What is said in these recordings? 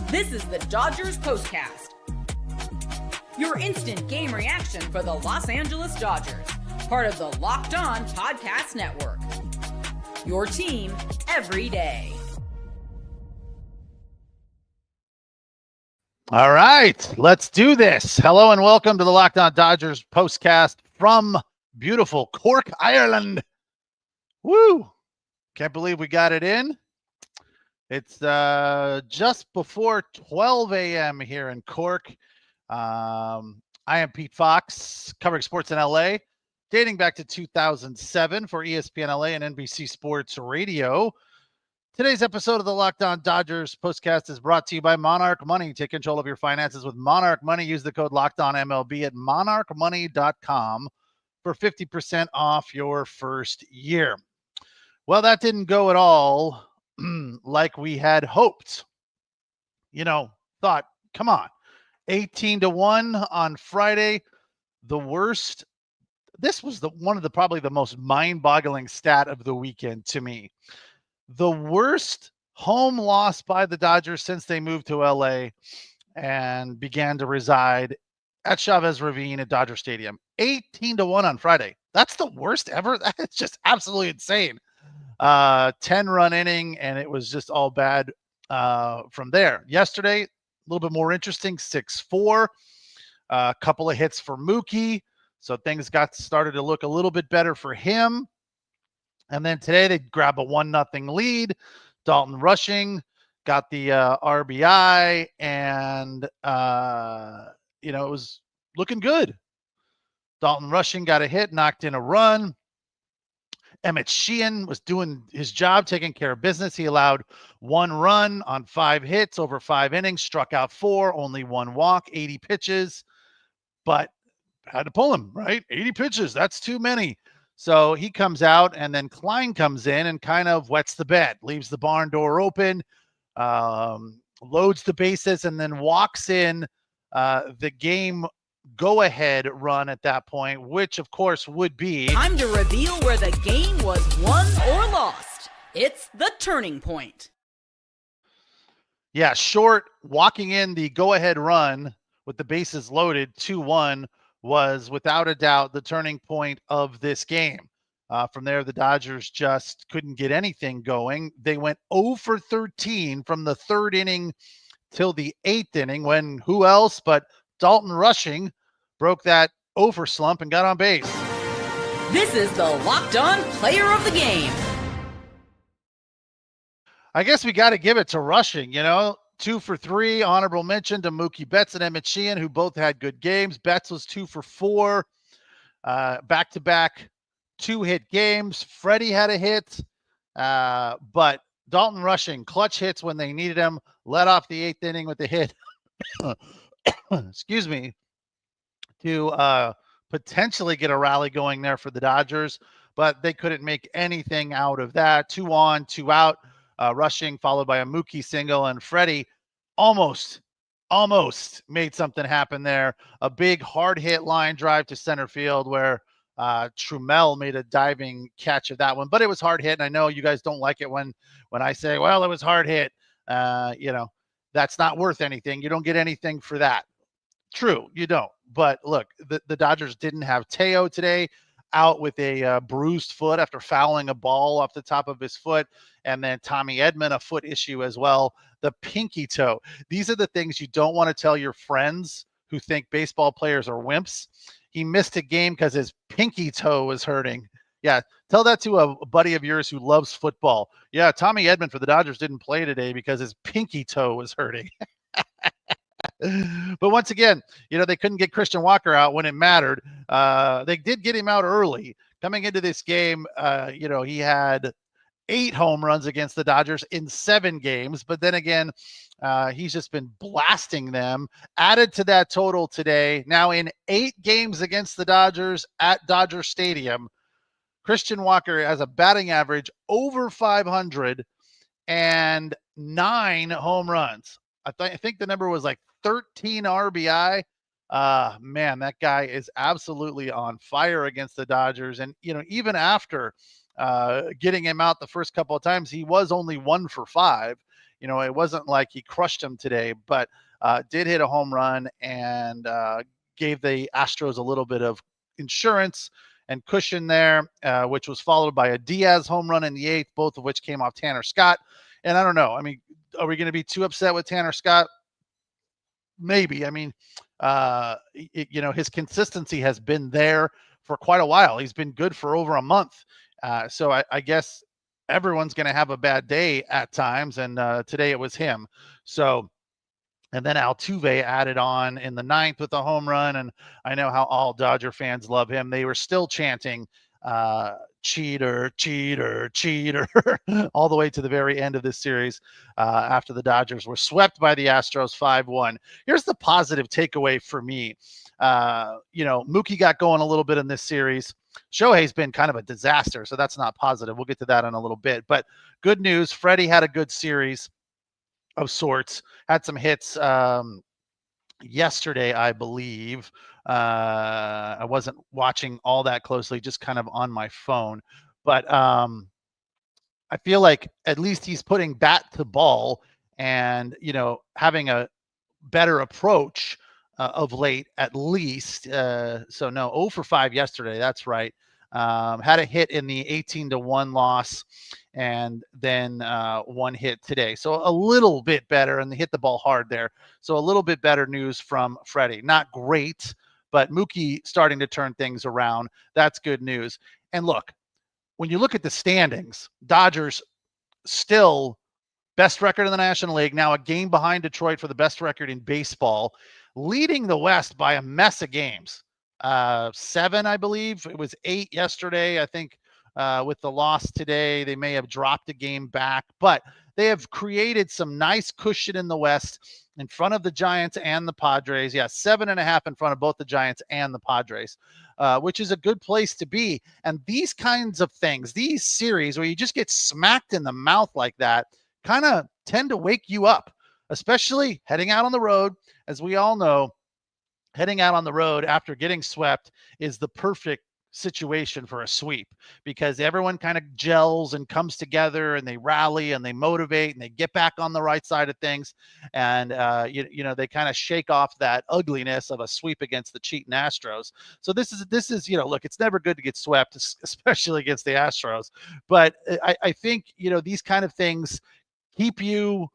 This is the Dodgers Postcast, your instant game reaction for the Los Angeles Dodgers, part of the Locked On Podcast Network. Your team every day. All right, let's do this. Hello and welcome to the Locked On Dodgers Postcast from beautiful Cork, Ireland. Woo! Can't believe we got it in. It's just before 12 a.m. here in Cork. I am Pete Fox, covering sports in LA, dating back to 2007 for ESPN LA and NBC Sports Radio. Today's episode of the Locked On Dodgers Postcast is brought to you by Monarch Money. Take control of your finances with Monarch Money. Use the code LOCKEDONMLB at monarchmoney.com for 50% off your first year. Well, that didn't go at all like we had hoped. Thought, come on, 18-1 on Friday. The worst. This was probably the most mind-boggling stat of the weekend to me. The worst home loss by the Dodgers since they moved to LA and began to reside at Chavez Ravine at Dodger Stadium. 18-1 on Friday. That's the worst ever. That's just absolutely insane. 10-run inning, and it was just all bad from there. Yesterday, a little bit more interesting, 6-4. A couple of hits for Mookie, so things got started to look a little bit better for him. And then today they grab a 1-0 lead. Dalton Rushing got the RBI, and it was looking good. Dalton Rushing got a hit, knocked in a run. EMMETT SHEEHAN was doing his job, taking care of business. He allowed 1 run on 5 hits over 5 innings, struck out 4, only 1 walk, 80 pitches, but had to pull him, right? 80 pitches, that's too many. So he comes out, and then Klein comes in and kind of wets the bed, leaves the barn door open, loads the bases, and then walks in the game go-ahead run at that point, which of course would be time to reveal where the game was won or lost. It's the turning point. Yeah, Short walking in the go-ahead run with the bases loaded, 2-1, was without a doubt the turning point of this game. From there, the Dodgers just couldn't get anything going. They went 0 for 13 from the 3rd inning till the 8th inning, when who else but Dalton Rushing broke that over slump and got on base. This is the Locked On Player of the Game. I guess we got to give it to Rushing, 2 for 3, honorable mention to Mookie Betts and EMMETT SHEEHAN, who both had good games. Betts was 2 for 4, back-to-back 2-hit games. Freddie had a hit, but Dalton Rushing, clutch hits when they needed him, led off the 8th inning with the hit. Excuse me, to potentially get a rally going there for the Dodgers, but they couldn't make anything out of that. 2 on, 2 out. Rushing followed by a Mookie single, and Freddie almost made something happen there. A big hard hit line drive to center field where Trumel made a diving catch of that one, but it was hard hit. And I know you guys don't like it when I say, well, it was hard hit. That's not worth anything. You don't get anything for that. True, you don't. But look, the Dodgers didn't have Teo today, out with a bruised foot after fouling a ball off the top of his foot. And then Tommy Edman, a foot issue as well. The pinky toe. These are the things you don't want to tell your friends who think baseball players are wimps. He missed a game because his pinky toe was hurting. Yeah, tell that to a buddy of yours who loves football. Yeah, Tommy Edman for the Dodgers didn't play today because his pinky toe was hurting. But once again, they couldn't get Christian Walker out when it mattered. They did get him out early. Coming into this game, he had 8 home runs against the Dodgers in 7 games. But then again, he's just been blasting them. Added to that total today, now in 8 games against the Dodgers at Dodger Stadium, Christian Walker has a batting average over 500 and 9 home runs. I think the number was like 13 RBI. Man, that guy is absolutely on fire against the Dodgers. And, even after getting him out the first couple of times. He was only 1 for 5. It wasn't like he crushed him today, but did hit a home run and gave the Astros a little bit of insurance and cushion there, which was followed by a Diaz home run in the 8th, both of which came off Tanner Scott. And I don't know. I mean, are we going to be too upset with Tanner Scott? Maybe. I mean, his consistency has been there for quite a while. He's been good for over a month. So I guess everyone's going to have a bad day at times. And today it was him. So, and then Altuve added on in the 9th with a home run. And I know how all Dodger fans love him. They were still chanting, cheater, cheater, cheater, all the way to the very end of this series after the Dodgers were swept by the Astros 5-1. Here's the positive takeaway for me. Mookie got going a little bit in this series. Shohei's been kind of a disaster, so that's not positive. We'll get to that in a little bit. But good news, Freddie had a good series of sorts, had some hits yesterday, I believe. I wasn't watching all that closely, just kind of on my phone. But I feel like at least he's putting bat to ball and, having a better approach of late, at least. So no, 0 for 5 yesterday. That's right. Had a hit in the 18-1 loss, and then 1 hit today. So a little bit better, and they hit the ball hard there. So a little bit better news from Freddie. Not great, but Mookie starting to turn things around. That's good news. And look, when you look at the standings, Dodgers still best record in the National League, now a game behind Detroit for the best record in baseball, leading the West by a mess of games. 7, I believe. It was 8 yesterday. I think with the loss today, they may have dropped a game back, but they have created some nice cushion in the West in front of the Giants and the Padres. Yeah, 7.5 in front of both the Giants and the Padres, which is a good place to be. And these kinds of things, these series where you just get smacked in the mouth like that, kind of tend to wake you up, especially heading out on the road. As we all know, heading out on the road after getting swept is the perfect situation for a sweep, because everyone kind of gels and comes together and they rally and they motivate and they get back on the right side of things. And, they kind of shake off that ugliness of a sweep against the cheating Astros. So this is, look, it's never good to get swept, especially against the Astros. But I think, these kind of things keep you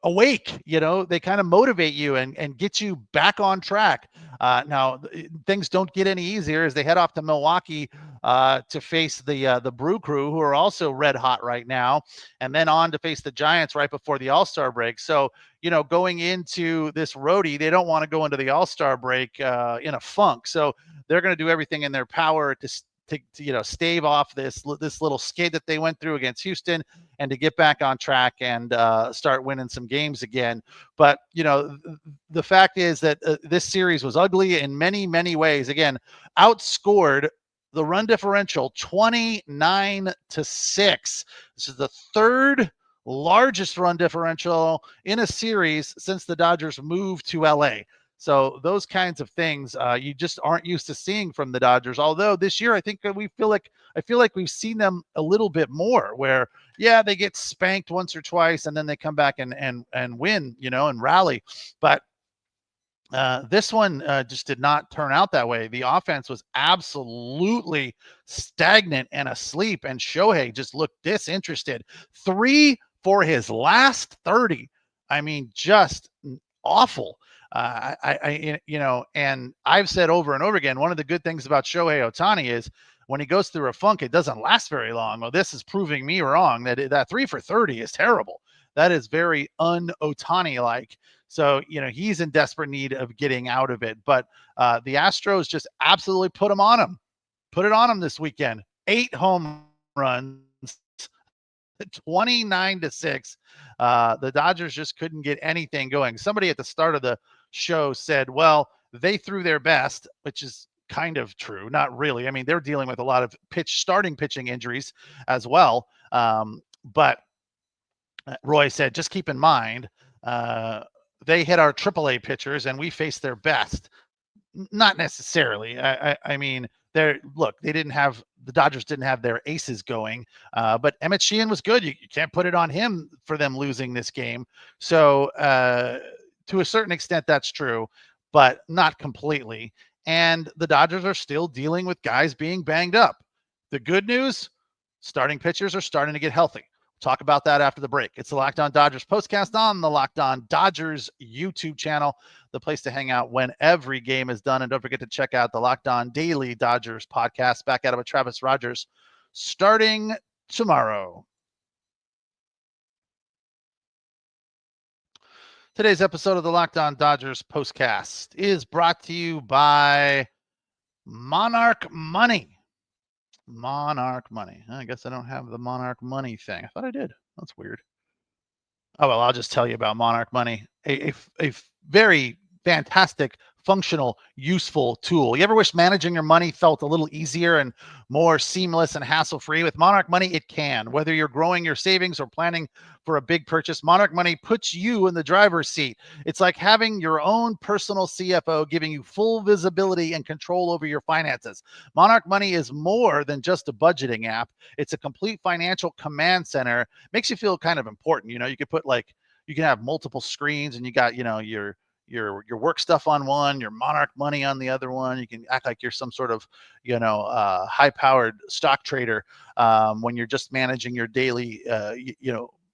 awake. They kind of motivate you and get you back on track. Now things don't get any easier as they head off to Milwaukee to face the Brew Crew, who are also red hot right now, and then on to face the Giants right before the All-Star break. So going into this roadie, they don't want to go into the All-Star break in a funk. So they're going to do everything in their power to stave off this little skid that they went through against Houston, and to get back on track and start winning some games again. But the fact is that this series was ugly in many, many ways. Again, outscored the run differential 29-6. This is the 3rd largest run differential in a series since the Dodgers moved to LA. So those kinds of things you just aren't used to seeing from the Dodgers. Although this year, I think I feel like we've seen them a little bit more, where they get spanked once or twice and then they come back and win, and rally. But this one just did not turn out that way. The offense was absolutely stagnant and asleep, and Shohei just looked disinterested. 3 for his last 30. I mean, just awful. And I've said over and over again, one of the good things about Shohei Ohtani is when he goes through a funk, it doesn't last very long. Well, this is proving me wrong, that 3 for 30 is terrible. That is very un-Ohtani-like. So, he's in desperate need of getting out of it. But the Astros just absolutely put it on him this weekend. 8 home runs, 29-6. The Dodgers just couldn't get anything going. Somebody at the start of the show said, well, they threw their best, which is kind of true. Not really. I mean, they're dealing with a lot of starting pitching injuries as well. But Roy said, just keep in mind, they hit our AAA pitchers and we faced their best. Not necessarily. I mean, they the Dodgers didn't have their aces going, but Emmett Sheehan was good. You can't put it on him for them losing this game. So to a certain extent, that's true, but not completely. And the Dodgers are still dealing with guys being banged up. The good news, starting pitchers are starting to get healthy. We'll talk about that after the break. It's the Locked On Dodgers postcast on the Locked On Dodgers YouTube channel, the place to hang out when every game is done. And don't forget to check out the Locked On Daily Dodgers podcast, back at it with Travis Rogers, starting tomorrow. Today's episode of the Locked On Dodgers postcast is brought to you by Monarch Money. Monarch Money. I guess I don't have the Monarch Money thing. I thought I did. That's weird. Oh, well, I'll just tell you about Monarch Money. A very fantastic, functional, useful tool. You ever wish managing your money felt a little easier and more seamless and hassle-free? With Monarch Money, it can. Whether you're growing your savings or planning for a big purchase, Monarch Money puts you in the driver's seat. It's like having your own personal CFO, giving you full visibility and control over your finances. Monarch Money is more than just a budgeting app. It's a complete financial command center. Makes you feel kind of important. You could put you can have multiple screens, and you got, your work stuff on one, your Monarch Money on the other one. You can act like you're some sort of, high-powered stock trader when you're just managing your daily,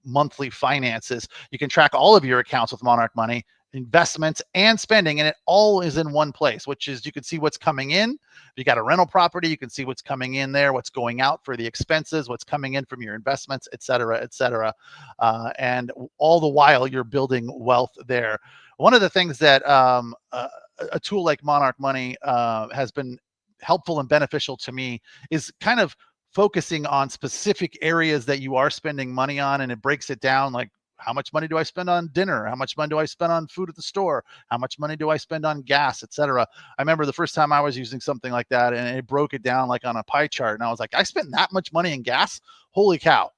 monthly finances. You can track all of your accounts with Monarch Money, investments and spending, and it all is in one place, which is you can see what's coming in. If you got a rental property, you can see what's coming in there, what's going out for the expenses, what's coming in from your investments, et cetera, et cetera. And all the while you're building wealth there. One of the things that a tool like Monarch Money has been helpful and beneficial to me is kind of focusing on specific areas that you are spending money on, and it breaks it down like, how much money do I spend on dinner? How much money do I spend on food at the store? How much money do I spend on gas, et cetera? I remember the first time I was using something like that, and it broke it down like on a pie chart. And I was like, I spent that much money in gas? Holy cow.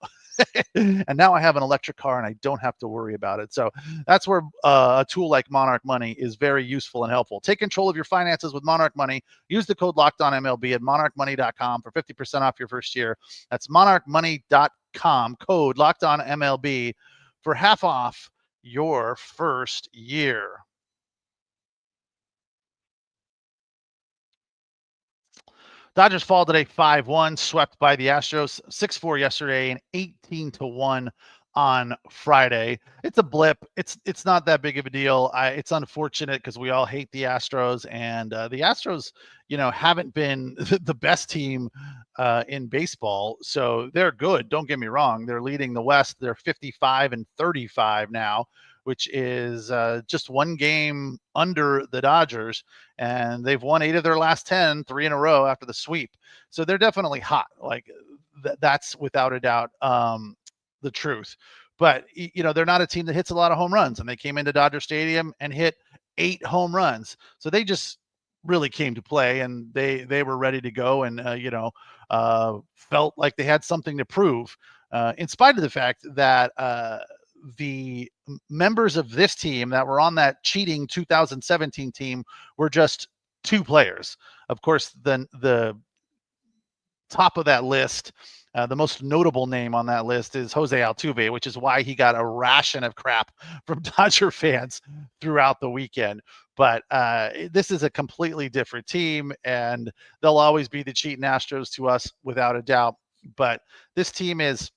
And now I have an electric car and I don't have to worry about it. So that's where a tool like Monarch Money is very useful and helpful. Take control of your finances with Monarch Money. Use the code LOCKEDONMLB at monarchmoney.com for 50% off your first year. That's monarchmoney.com, code LOCKEDONMLB for half off your first year. Dodgers fall today 5-1, swept by the Astros 6-4 yesterday and 18-1 on Friday. It's a blip. It's not that big of a deal. It's unfortunate because we all hate the Astros, and the Astros, haven't been the best team in baseball. So they're good. Don't get me wrong. They're leading the West. They're 55-35 now, which is just one game under the Dodgers, and they've won 8 of their last 10, 3 in a row after the sweep. So they're definitely hot. Like that's without a doubt the truth. But they're not a team that hits a lot of home runs, and they came into Dodger Stadium and hit 8 home runs. So they just really came to play, and they were ready to go, and felt like they had something to prove, in spite of the fact that the members of this team that were on that cheating 2017 team were just 2 players. Of course, then the top of that list, the most notable name on that list is Jose Altuve, which is why he got a ration of crap from Dodger fans throughout the weekend. But this is a completely different team, and they'll always be the cheating Astros to us without a doubt. But this team is,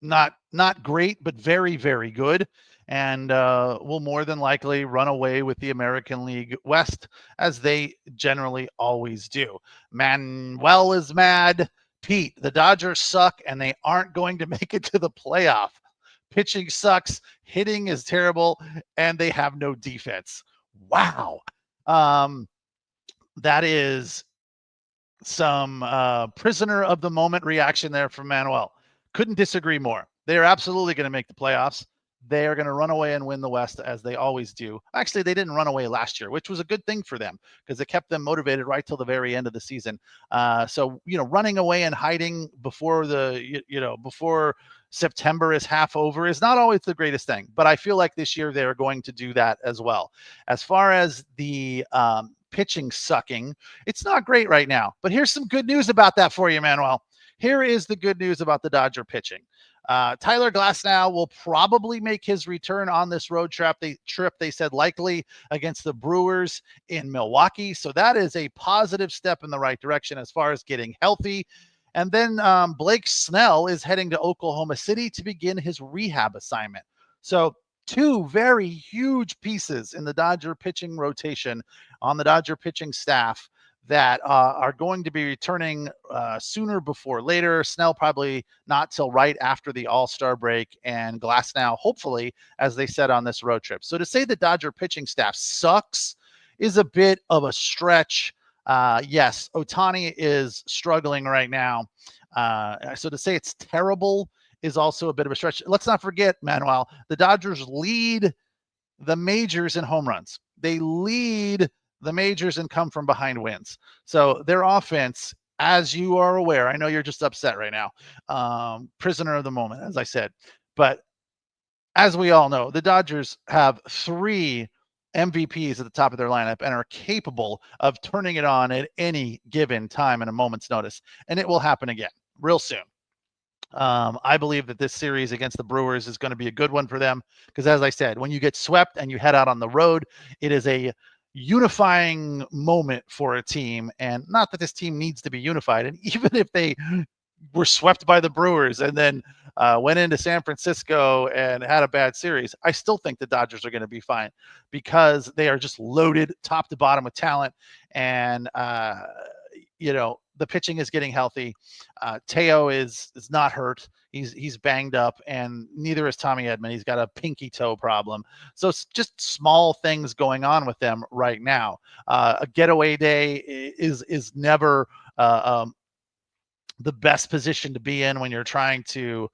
not great, but very, very good, and will more than likely run away with the American League West, as they generally always do. Manuel is mad. Pete, the Dodgers suck, and they aren't going to make it to the playoff. Pitching sucks, hitting is terrible, and they have no defense. Wow. That is some prisoner of the moment reaction there from Manuel. Couldn't disagree more. They are absolutely going to make the playoffs. They are going to run away and win the West, as they always do. Actually, they didn't run away last year, which was a good thing for them because it kept them motivated right till the very end of the season. So, running away and hiding before before September is half over is not always the greatest thing. But I feel like this year they're going to do that as well. As far as the pitching sucking. It's not great right now. But here's some good news about that for you, Manuel. Here is the good news about the Dodger pitching. Tyler Glasnow will probably make his return on this road trip. They said likely against the Brewers in Milwaukee. So that is a positive step in the right direction as far as getting healthy. And then Blake Snell is heading to Oklahoma City to begin his rehab assignment. So two very huge pieces in the Dodger pitching rotation on the Dodger pitching staff that are going to be returning sooner before later. Snell probably not till right after the All-Star break, and Glasnow hopefully, as they said, on this road trip. So to say the Dodger pitching staff sucks is a bit of a stretch. Yes, Ohtani is struggling right now. So to say it's terrible is also a bit of a stretch. Let's not forget, Manuel, the Dodgers lead the majors in home runs. They lead the majors and come from behind wins. So their offense, as you are aware, I know you're just upset right now, prisoner of the moment, as I said, but as we all know, the Dodgers have 3 MVPs at the top of their lineup and are capable of turning it on at any given time in a moment's notice. And it will happen again real soon. I believe that this series against the Brewers is going to be a good one for them because, as I said, when you get swept and you head out on the road, it is a unifying moment for a team. And not that this team needs to be unified. And even if they were swept by the Brewers and then went into San Francisco and had a bad series, I still think the Dodgers are going to be fine because they are just loaded top to bottom with talent. And, the pitching is getting healthy. Teo is not hurt. He's banged up, and neither is Tommy Edman. He's got a pinky toe problem. So it's just small things going on with them right now. A getaway day is never the best position to be in when you're trying to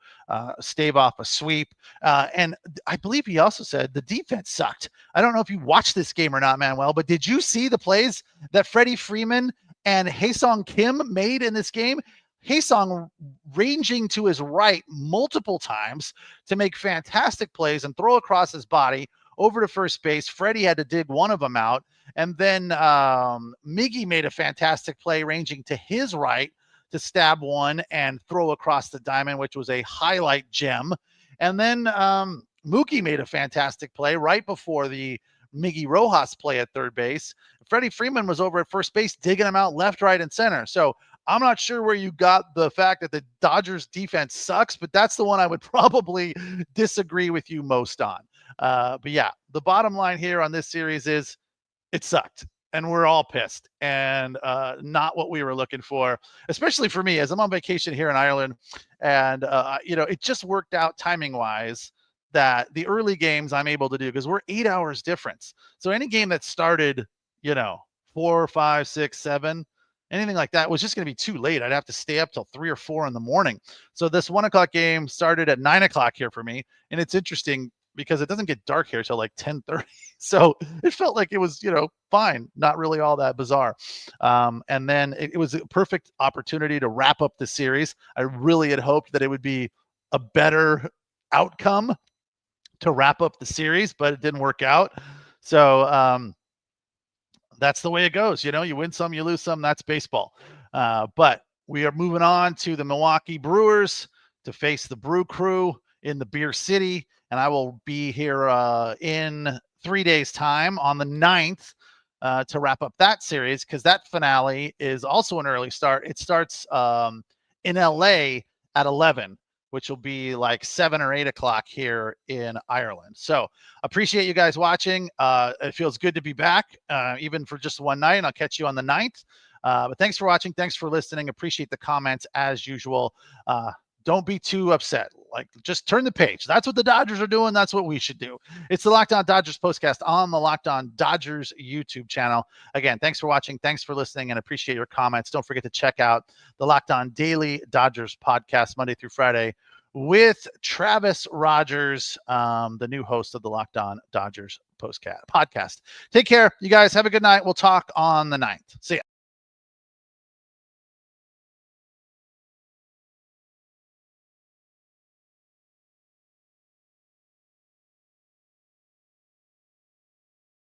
stave off a sweep. And I believe he also said the defense sucked. I don't know if you watched this game or not, Manuel, but did you see the plays that Freddie Freeman and HEYSEONG Kim made in this game? HEYSEONG ranging to his right multiple times to make fantastic plays and throw across his body over to first base. Freddie had to dig one of them out. And then Miggy made a fantastic play ranging to his right to stab one and throw across the diamond, which was a highlight gem. And then Mookie made a fantastic play right before the Miggy Rojas play at third base. Freddie Freeman was over at first base, digging him out left, right, and center. So I'm not sure where you got the fact that the Dodgers defense sucks, but that's the one I would probably disagree with you most on. But yeah, the bottom line here on this series is it sucked. And we're all pissed and not what we were looking for, especially for me as I'm on vacation here in Ireland. And, it just worked out timing wise that the early games I'm able to do because we're 8 hours difference. So any game that started, 4, 5, 6, 7, anything like that was just going to be too late. I'd have to stay up till 3 or 4 in the morning. So this 1 o'clock game started at 9 o'clock here for me. And it's interesting because it doesn't get dark here till like 10:30. So it felt like it was, fine. Not really all that bizarre. And then it was a perfect opportunity to wrap up the series. I really had hoped that it would be a better outcome to wrap up the series, but it didn't work out. So that's the way it goes. You win some, you lose some. That's baseball. But we are moving on to the Milwaukee Brewers to face the Brew Crew in the Beer City. And I will be here in 3 days' time on the 9th to wrap up that series because that finale is also an early start. It starts in LA at 11, which will be like 7 or 8 o'clock here in Ireland. So appreciate you guys watching. It feels good to be back, even for just one night. And I'll catch you on the 9th. But thanks for watching. Thanks for listening. Appreciate the comments as usual. Don't be too upset. Just turn the page. That's what the Dodgers are doing. That's what we should do. It's the Locked On Dodgers postcast on the Locked On Dodgers YouTube channel. Again, thanks for watching. Thanks for listening and appreciate your comments. Don't forget to check out the Locked On Daily Dodgers podcast Monday through Friday with Travis Rogers, the new host of the Locked On Dodgers podcast. Take care. You guys have a good night. We'll talk on the 9th. See ya.